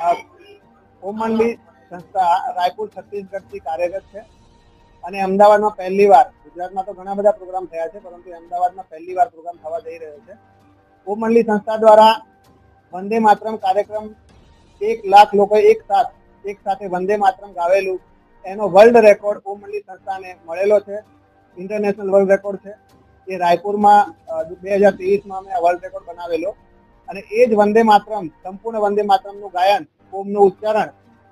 ઓમ મંડલી સંસ્થા રાયપુર છત્તીસગઢથી કાર્યરત છે અને અમદાવાદમાં પહેલીવાર, ગુજરાતમાં તો ઘણા બધા પ્રોગ્રામ થયા છે, પરંતુ અમદાવાદમાં પહેલીવાર પ્રોગ્રામ થવા જઈ રહ્યો છે. ઓમ મંડલી સંસ્થા દ્વારા વંદે માતરમ કાર્યક્રમ 1 લાખ લોકો એક સાથે વંદે માતરમ ગાવેલું એનો વર્લ્ડ રેકોર્ડ ઓમ મંડલી સંસ્થાને મળેલો છે. ઇન્ટરનેશનલ વર્લ્ડ રેકોર્ડ છે. એ રાયપુરમાં 2023માં અમે આ વર્લ્ડ રેકોર્ડ બનાવેલો અને એ જ વંદે માતરમ, સંપૂર્ણ વંદે માતરમનું ગાયન, ઓમનું ઉચ્ચારણ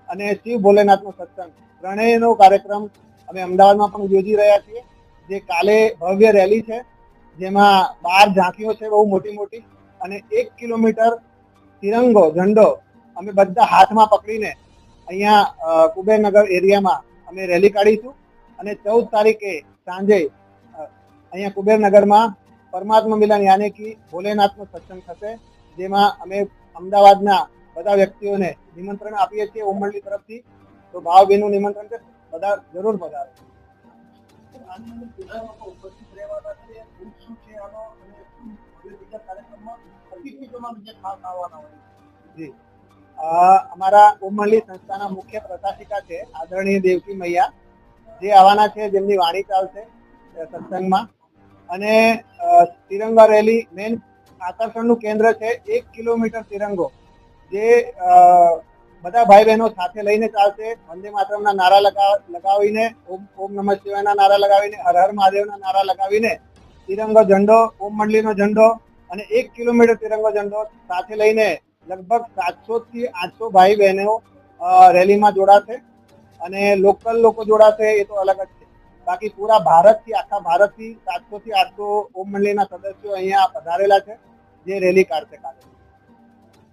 અને શિવ ભોલેનાથનો સત્સંગ, ત્રણેયનો કાર્યક્રમ અમે અમદાવાદમાં પણ યોજી રહ્યા છીએ. જે કાલે ભવ્ય રેલી છે, જેમાં 12 ઝાંકીઓ છે બહુ મોટી મોટી, અને 1 કિલોમીટર તિરંગો ઝંડો અમે બધા હાથમાં પકડીને અહીંયા કુબેરનગર એરિયામાં અમે રેલી કાઢીશું. અને 14 તારીખે સાંજે અહીંયા કુબેરનગરમાં પરમાત્મા મિલન યાની કે ભોલેનાથનો સત્સંગ થશે, જેમાં અમે અમદાવાદના બધા વ્યક્તિઓને નિમંત્રણ આપીએ છીએ ઓમ મંડલી તરફથી. તો ભાવભીનું નિમંત્રણ છે, બધા જરૂર પધારો. જી, અમારા ઓમ મંડલી સંસ્થાના મુખ્ય પ્રશાસિકા છે આદરણીય દેવકી મૈયા, જે આવવાના છે, જેમની વાણી ચાલશે સત્સંગમાં. અને તિરંગા રેલી મેન આકર્ષણનું કેન્દ્ર છે 1 કિલોમીટર તિરંગો, જે બધા ભાઈ બહેનો સાથે લઈને ચાલશે. વંદે માતરમના નારા લગાવીને, ઓમ નમઃ શિવાયના નારા લગાવીને, હર હર મહાદેવના નારા લગાવીને તિરંગો ઝંડો, ઓમ મંડલીનો ઝંડો અને 1 કિલોમીટર તિરંગો ઝંડો સાથે લઈને લગભગ 700 થી 800 ભાઈ બહેનો રેલીમાં જોડાશે. અને લોકલ લોકો જોડાશે એ તો અલગ જ છે. બાકી પૂરા ભારતથી, આખા ભારતથી 700 થી 800 ઓમ મંડલીના સદસ્યો અહીંયા પધારેલા છે, જે રેલી કાઢશે કાલે.